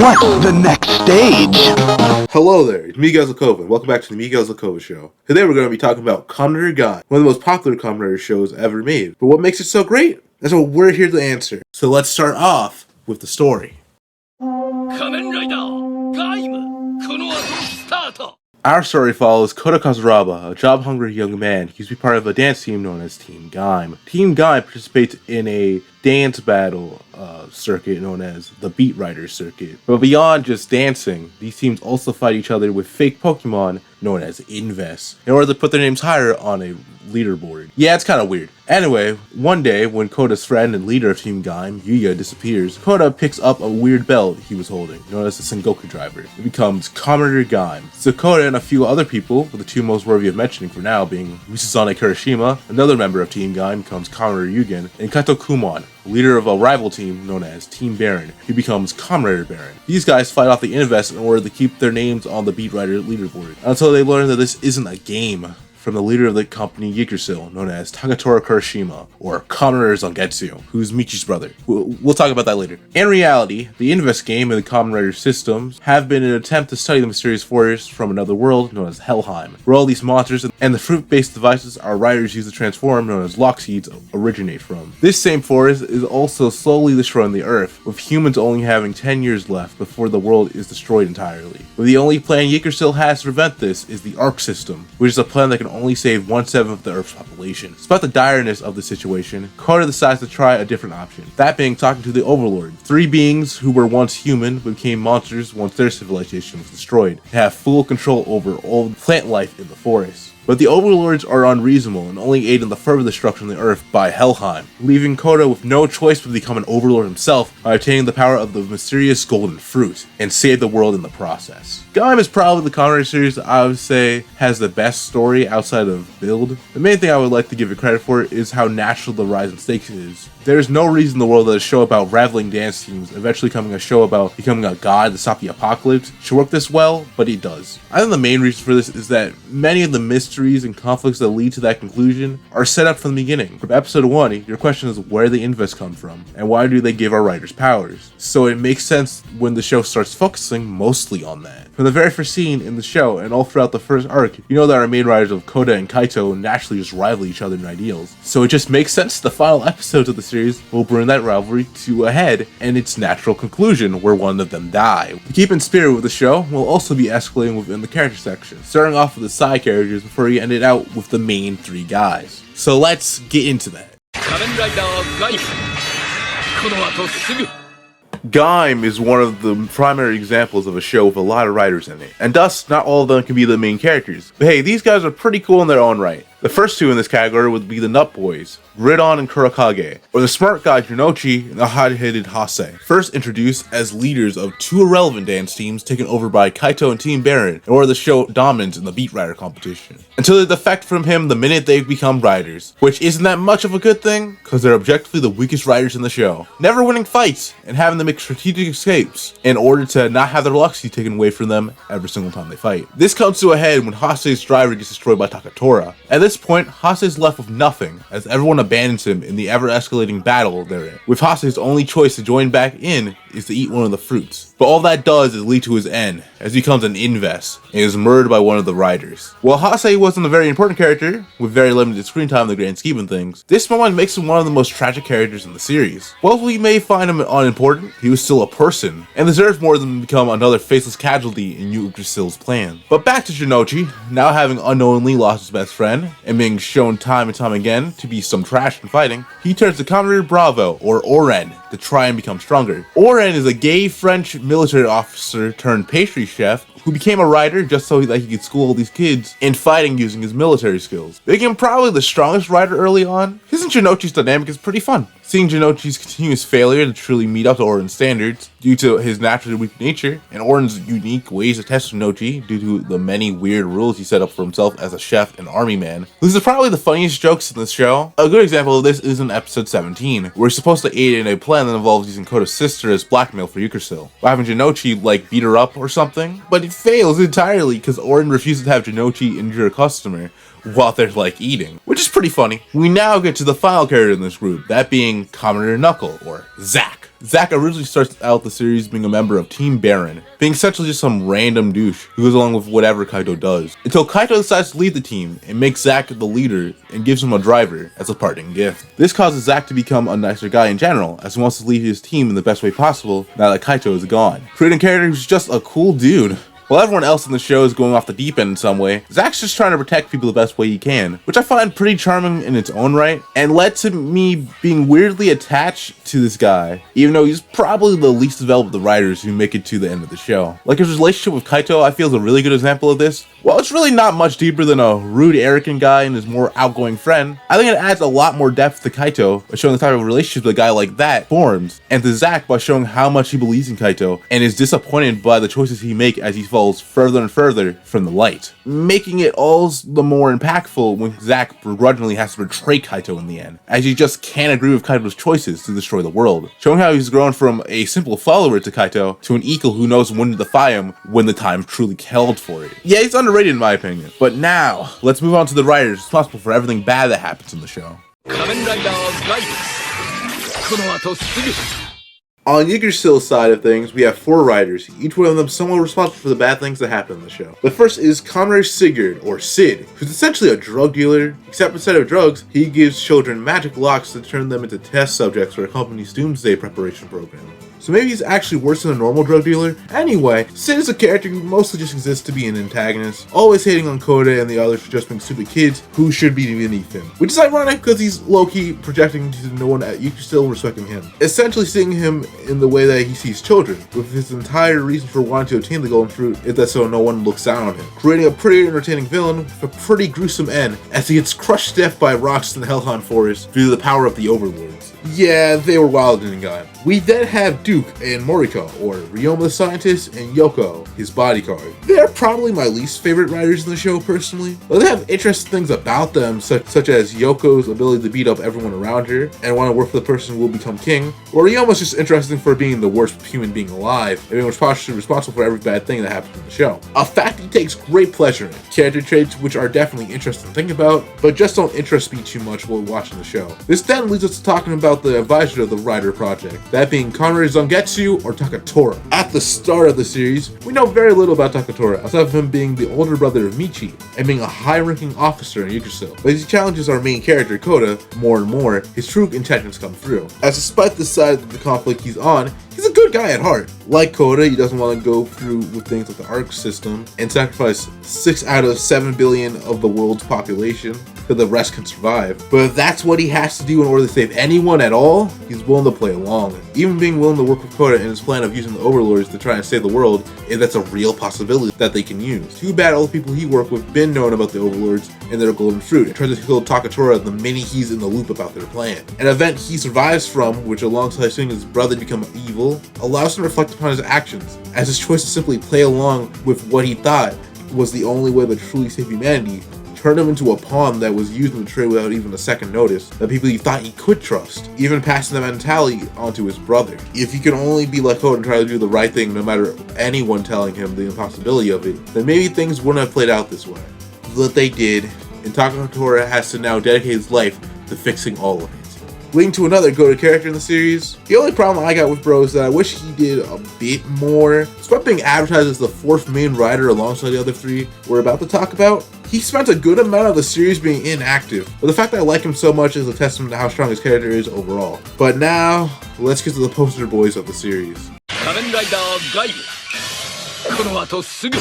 What's the next stage? Hello there, it's me, Gazakova. Welcome back to the Me Gazakova Show. Today we're going to be talking about Kamen Rider Gaim, one of the most popular Kamen Rider shows ever made. But what makes it so great? That's what we're here to answer. So let's start off with the story. Kamen Rider Gaim この後スタート Our story follows Kota Kazuraba, a job-hungry young man. He used to be part of a dance team known as Team Gaim. Team Gaim participates in a dance battle circuit known as the Beat Rider Circuit. But beyond just dancing, these teams also fight each other with fake Pokemon known as Inves in order to put their names higher on a leaderboard. Yeah, it's kind of weird. Anyway, one day when Kota's friend and leader of Team Gaim, Yuya, disappears, Kota picks up a weird belt he was holding, known as the Sengoku driver. It becomes Kamen Rider Gaim. So Kota and a few other people, with the two most worthy of mentioning for now being Misuzane Kurashima, another member of Team Gaim, becomes Kamen Rider Yugen, and Kaito Kumon, leader of a rival team known as Team Baron. He becomes Kamen Rider Baron. These guys fight off the Inves in order to keep their names on the Beat Rider leaderboard, until they learn that this isn't a game, from the leader of the company Yggdrasil, known as Tagatora Kurashima, or Kamen Rider Zangetsu, who's Michi's brother. We'll talk about that later. In reality, the Inves game and the Kamen Rider systems have been an attempt to study the mysterious forest from another world known as Helheim, where all these monsters and the fruit-based devices our riders use to transform, known as lock seeds, originate from. This same forest is also slowly destroying the Earth, with humans only having 10 years left before the world is destroyed entirely. But the only plan Yggdrasil has to prevent this is the ARC system, which is a plan that can only save 1/7 of the Earth's population. Despite the direness of the situation, Kota decides to try a different option, that being talking to the Overlord, three beings who were once human but became monsters once their civilization was destroyed, to have full control over all plant life in the forest. But the Overlords are unreasonable and only aid in the further destruction of the Earth by Helheim, leaving Kota with no choice but to become an Overlord himself by obtaining the power of the mysterious golden fruit, and save the world in the process. Gaim is probably the Kamen Rider series that I would say has the best story outside of Build. The main thing I would like to give it credit for is how natural the rise in stakes is. There is no reason in the world that a show about raveling dance teams eventually becoming a show about becoming a god to stop the apocalypse should work this well, but it does. I think the main reason for this is that many of the mysteries and conflicts that lead to that conclusion are set up from the beginning. From episode 1, your question is where the Inves come from, and why do they give our riders powers? So it makes sense when the show starts focusing mostly on that. From the very first scene in the show, and all throughout the first arc, you know that our main riders of Kota and Kaito naturally just rival each other in ideals. So it just makes sense the final episodes of the series will bring that rivalry to a head and its natural conclusion where one of them die. To keep in spirit with the show, we'll also be escalating within the character section, starting off with the side characters before we end it out with the main three guys. So let's get into that. Kamen Rider Gaim この後すぐ Gaim is one of the primary examples of a show with a lot of writers in it, and thus not all of them can be the main characters. But hey, these guys are pretty cool in their own right. The first two in this category would be the Nut Boys, Ridon and Kurakage, or the smart guy Jinochi and the hot-headed Hase, first introduced as leaders of two irrelevant dance teams taken over by Kaito and Team Baron in order to show dominance in the Beat Rider competition, until they defect from him the minute they become riders, which isn't that much of a good thing, cause they're objectively the weakest riders in the show, never winning fights and having to make strategic escapes in order to not have their luxury taken away from them every single time they fight. This comes to a head when Hase's driver gets destroyed by Takatora. At this point, Hase is left with nothing, as everyone abandons him in the ever-escalating battle they're in, with Hase's only choice to join back in is to eat one of the fruits. But all that does is lead to his end, as he becomes an Inves, and is murdered by one of the riders. While Hase wasn't a very important character, with very limited screen time in the grand scheme of things, this moment makes him one of the most tragic characters in the series. While we may find him unimportant, he was still a person, and deserved more than to become another faceless casualty in Yggdrasil's plan. But back to Jinochi, now having unknowingly lost his best friend, and being shown time and time again to be some trash in fighting, he turns to Kamen Rider Bravo, or Oren, to try and become stronger. Oren is a gay French military officer turned pastry chef who became a rider just so that he could school all these kids in fighting using his military skills, making him probably the strongest rider early on. His and Jinochi's dynamic is pretty fun. Seeing Jinochi's continuous failure to truly meet up to Oren's standards due to his naturally weak nature, and Oren's unique ways to test Jinochi due to the many weird rules he set up for himself as a chef and army man. This is probably the funniest jokes in the show. A good example of this is in episode 17, where he's supposed to aid in a plan that involves using Kota's sister as blackmail for Yggdrasil, by having Jinochi like beat her up or something, but it fails entirely because Oren refuses to have Jinochi injure a customer, while they're like eating, which is pretty funny. We now get to the final character in this group, that being Kamen Rider Knuckle, or Zack. Zack originally starts out the series being a member of Team Baron, being essentially just some random douche who goes along with whatever Kaito does, until Kaito decides to lead the team and makes Zack the leader and gives him a driver as a parting gift. This causes Zack to become a nicer guy in general, as he wants to lead his team in the best way possible now that Kaito is gone, creating a character who's just a cool dude. While everyone else in the show is going off the deep end in some way, Zack's just trying to protect people the best way he can, which I find pretty charming in its own right, and led to me being weirdly attached to this guy, even though he's probably the least developed of the writers who make it to the end of the show. Like, his relationship with Kaito, I feel, is a really good example of this. While it's really not much deeper than a rude, arrogant guy and his more outgoing friend, I think it adds a lot more depth to Kaito by showing the type of relationship a guy like that forms, and to Zack by showing how much he believes in Kaito and is disappointed by the choices he makes as he falls further and further from the light, making it all the more impactful when Zack begrudgingly has to betray Kaito in the end, as he just can't agree with Kaito's choices to destroy the world, showing how he's grown from a simple follower to Kaito to an equal who knows when to defy him when the time truly called for it. Yeah, he's underrated in my opinion. But now, let's move on to the writers responsible for everything bad that happens in the show. Kamen Rider Gaim この後すぐ On Yggdrasil's side of things, we have 4 writers, each one of them somewhat responsible for the bad things that happen in the show. The first is Conrad Sigurd, or Sid, who's essentially a drug dealer, except instead of drugs, he gives children magic locks to turn them into test subjects for a company's doomsday preparation program. So maybe he's actually worse than a normal drug dealer. Anyway, Sid is a character who mostly just exists to be an antagonist, always hating on Koda and the others for just being stupid kids who should be beneath him. Which is ironic because he's low-key projecting to no one at Yggdrasil respecting him, essentially seeing him in the way that he sees children, with his entire reason for wanting to obtain the golden fruit is that so no one looks down on him, creating a pretty entertaining villain with a pretty gruesome end as he gets crushed to death by rocks in the Hellhound Forest due to the power of the Overlords. Yeah, they were wild in Gaim. We then have Duke and Moriko, or Ryoma the Scientist, and Yoko, his bodyguard. They're probably my least favorite writers in the show personally, but they have interesting things about them, such as Yoko's ability to beat up everyone around her and want to work for the person who will become king, or Ryoma's just interesting for being the worst human being alive and being responsible for every bad thing that happens in the show. A fact he takes great pleasure in. Character traits which are definitely interesting to think about, but just don't interest me too much while watching the show. This then leads us to talking about the advisor of the Rider Project, that being Conrad Zangetsu, or Takatora. At the start of the series, we know very little about Takatora, outside of him being the older brother of Michi, and being a high-ranking officer in Yggdrasil. But as he challenges our main character, Koda, more and more, his true intentions come through. As despite the side of the conflict he's on, he's a good guy at heart. Like Koda, he doesn't want to go through with things like the ARC system and sacrifice 6 out of 7 billion of the world's population so the rest can survive. But if that's what he has to do in order to save anyone at all, he's willing to play along. Even being willing to work with Koda in his plan of using the Overlords to try and save the world, if that's a real possibility that they can use. Too bad all the people he worked with been known about the Overlords and their golden fruit, and tries to kill Takatora the minute he's in the loop about their plan. An event he survives from, which alongside seeing his brother become evil, allows him to reflect upon his actions, as his choice to simply play along with what he thought was the only way to truly save humanity turned him into a pawn that was used in the trade without even a second notice, that people he thought he could trust, even passing the mentality onto his brother. If he can only be like Koda and try to do the right thing no matter anyone telling him the impossibility of it, then maybe things wouldn't have played out this way. But they did, and Takatora has to now dedicate his life to fixing all of it. Leading to another go-to character in the series. The only problem I got with Bro is that I wish he did a bit more. Despite being advertised as the 4th main writer alongside the other 3 we're about to talk about, he spent a good amount of the series being inactive, but the fact that I like him so much is a testament to how strong his character is overall. But now, let's get to the poster boys of the series. Kamen Rider Gaim この後すぐ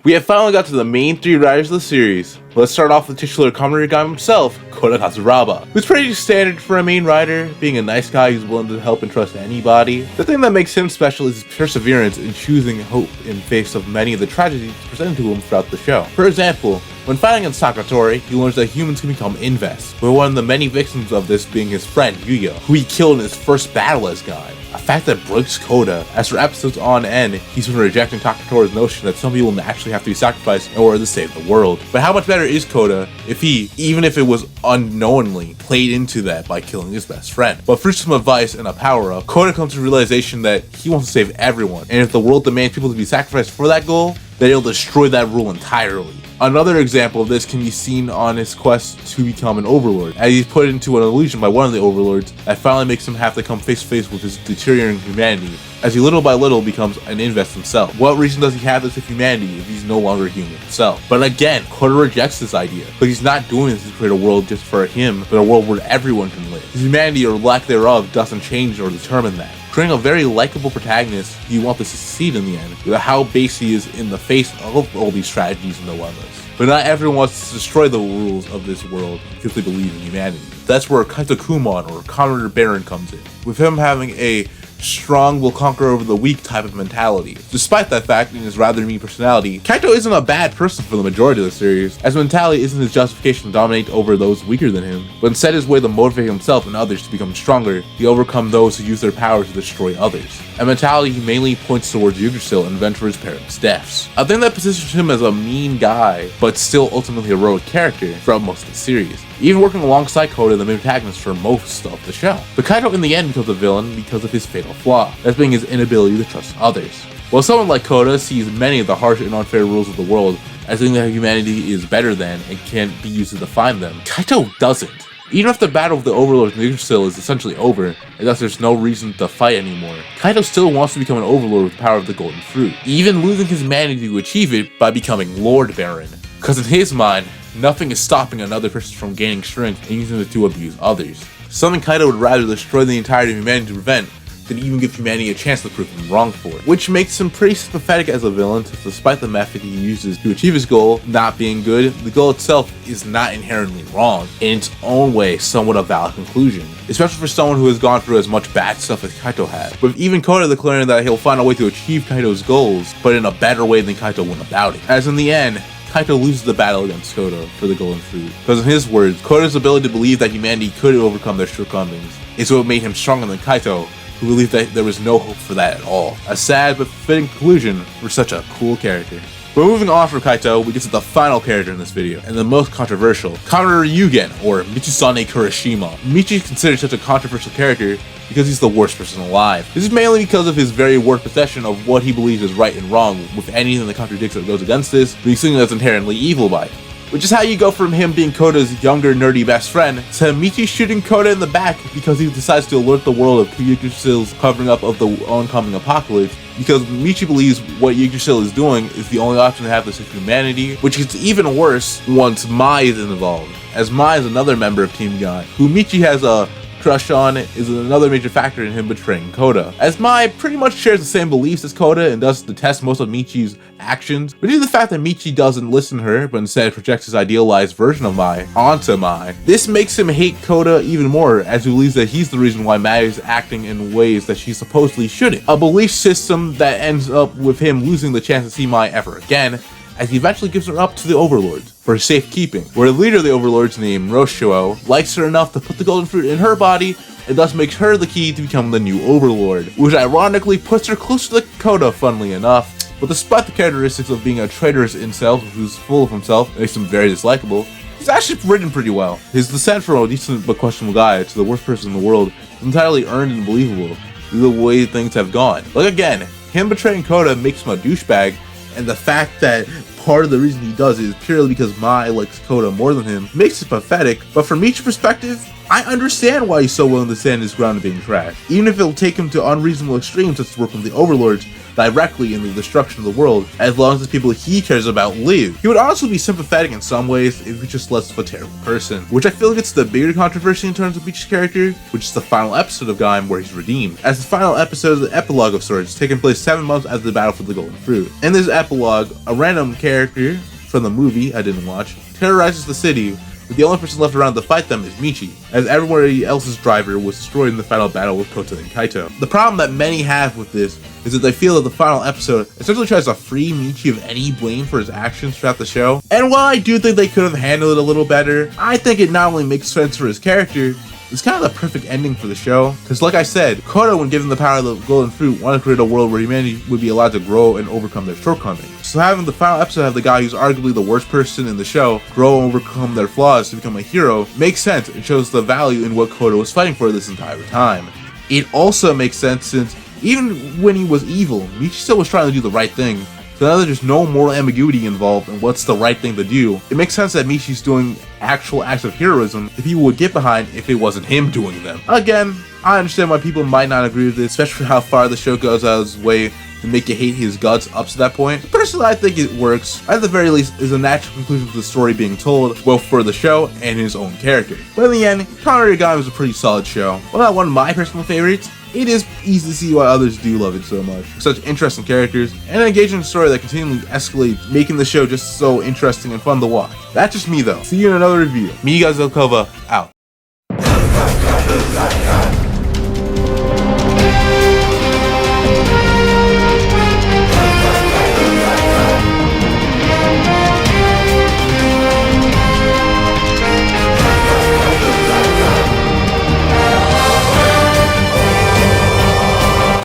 We have finally got to the main 3 writers of the series. Let's start off with the titular Kamen Rider Gaim himself, Koda Katsuraba, who's pretty standard for a main writer, being a nice guy who's willing to help and trust anybody. The thing that makes him special is his perseverance in choosing hope in face of many of the tragedies presented to him throughout the show. For example, when fighting against Takatori, he learns that humans can become Invest, with one of the many victims of this being his friend Yuya, who he killed in his first battle as Gaim. A fact that breaks Koda, as for episodes on end, he's been rejecting Takatori's notion that some people actually have to be sacrificed in order to save the world. But how much better is Koda if he, even if it was unknowingly, played into that by killing his best friend? But through some advice and a power-up, Koda comes to the realization that he wants to save everyone, and if the world demands people to be sacrificed for that goal, then he'll destroy that rule entirely. Another example of this can be seen on his quest to become an overlord, as he's put into an illusion by one of the overlords that finally makes him have to come face to face with his deteriorating humanity, as he little by little becomes an invest himself. What reason does he have this with humanity if he's no longer human himself? But again, Kota rejects this idea, but he's not doing this to create a world just for him, but a world where everyone can live. His humanity or lack thereof doesn't change or determine that. Creating a very likable protagonist you want to succeed in the end, with how base he is in the face of all these tragedies and dilemmas. But not everyone wants to destroy the rules of this world because they believe in humanity. That's where Kaito Kumon or Kamen Rider Baron comes in, with him having a strong will conquer over the weak type of mentality. Despite that fact and his rather mean personality, Kaito isn't a bad person for the majority of the series, as mentality isn't his justification to dominate over those weaker than him, but instead his way to motivate himself and others to become stronger, he overcome those who use their power to destroy others. And mentality he mainly points towards Yggdrasil and revenge for his parents' deaths. A thing that positions him as a mean guy, but still ultimately a heroic character throughout most of the series, even working alongside Kota, the main protagonist for most of the show. But Kaito in the end becomes a villain because of his fatal flaw, that being his inability to trust others. While someone like Kota sees many of the harsh and unfair rules of the world as something that humanity is better than and can't be used to define them, Kaito doesn't. Even if the battle with the Overlord in Yggdrasil is essentially over, and thus there's no reason to fight anymore, Kaito still wants to become an Overlord with the power of the Golden Fruit, even losing his humanity to achieve it by becoming Lord Baron. Because in his mind, nothing is stopping another person from gaining strength and using it to abuse others. Something Kaito would rather destroy the entirety of humanity to prevent than even give humanity a chance to prove him wrong for it. Which makes him pretty sympathetic as a villain, since despite the method he uses to achieve his goal not being good, the goal itself is not inherently wrong, in its own way somewhat a valid conclusion. Especially for someone who has gone through as much bad stuff as Kaito had. With even Kota declaring that he'll find a way to achieve Kaito's goals, but in a better way than Kaito went about it. As in the end, Kaito loses the battle against Kota for the Golden Fruit, because in his words, Kota's ability to believe that humanity could overcome their shortcomings is what made him stronger than Kaito, who believed that there was no hope for that at all. A sad but fitting conclusion for such a cool character. But moving on from Kaito, we get to the final character in this video, and the most controversial, Kamen Rider Yugen, or Michisane Kurashima. Michi is considered such a controversial character because he's the worst person alive. This is mainly because of his very warped perception of what he believes is right and wrong, with anything that contradicts or goes against this being something that's inherently evil by it. Which is how you go from him being Kota's younger, nerdy best friend to Michi shooting Kota in the back because he decides to alert the world of Yggdrasil's covering up of the oncoming apocalypse, because Michi believes what Yggdrasil is doing is the only option to have to save humanity, which gets even worse once Mai is involved, as Mai is another member of Team Gaim, who Michi has a crush on, is another major factor in him betraying Kota, as Mai pretty much shares the same beliefs as Kota and thus detests most of Michi's actions, but due to the fact that Michi doesn't listen to her but instead projects his idealized version of Mai onto Mai. This makes him hate Kota even more, as he believes that he's the reason why Mai is acting in ways that she supposedly shouldn't. A belief system that ends up with him losing the chance to see Mai ever again, as he eventually gives her up to the Overlords for safekeeping, where the leader of the Overlords named Roshuo likes her enough to put the Golden Fruit in her body and thus makes her the key to become the new Overlord, which ironically puts her close to Kota, funnily enough. But despite the characteristics of being a traitorous incel who's full of himself and makes him very dislikable, he's actually written pretty well. His descent from a decent but questionable guy to the worst person in the world is entirely earned and believable due to the way things have gone. Like again, him betraying Kota makes him a douchebag, and the fact that part of the reason he does it is purely because Mai likes Kota more than him makes it pathetic, but from each perspective, I understand why he's so willing to stand his ground of being trash, even if it'll take him to unreasonable extremes such as working with the Overlords directly in the destruction of the world, as long as the people he cares about live. He would honestly be sympathetic in some ways if he just less of a terrible person, which I feel gets the bigger controversy in terms of Michi's character, which is the final episode of Gaim where he's redeemed, as the final episode is the epilogue of sorts, taking place 7 months after the battle for the Golden Fruit. In this epilogue, a random character from the movie I didn't watch terrorizes the city, but the only person left around to fight them is Michi, as everybody else's driver was destroyed in the final battle with Kota and Kaito. The problem that many have with this is that they feel that the final episode essentially tries to free Michi of any blame for his actions throughout the show. And while I do think they could have handled it a little better, I think it not only makes sense for his character, it's kind of the perfect ending for the show. Because like I said, Kota, when given the power of the Golden Fruit, wanted to create a world where humanity would be allowed to grow and overcome their shortcomings. So having the final episode have the guy who's arguably the worst person in the show grow and overcome their flaws to become a hero makes sense and shows the value in what Kota was fighting for this entire time. It also makes sense since even when he was evil, Michi still was trying to do the right thing So now there's no moral ambiguity involved in what's the right thing to do. It makes sense that Mishi's doing actual acts of heroism that people would get behind if it wasn't him doing them. Again, I understand why people might not agree with this, especially how far the show goes out of its way to make you hate his guts up to that point. Personally, I think it works. At the very least, is a natural conclusion to the story being told, both for the show and his own character. But in the end, Kamen Rider Gaim is a pretty solid show. While not one of my personal favorites, it is easy to see why others do love it so much. Such interesting characters, and an engaging story that continually escalates, making the show just so interesting and fun to watch. That's just me though. See you in another review. Me, guys, Kova, out.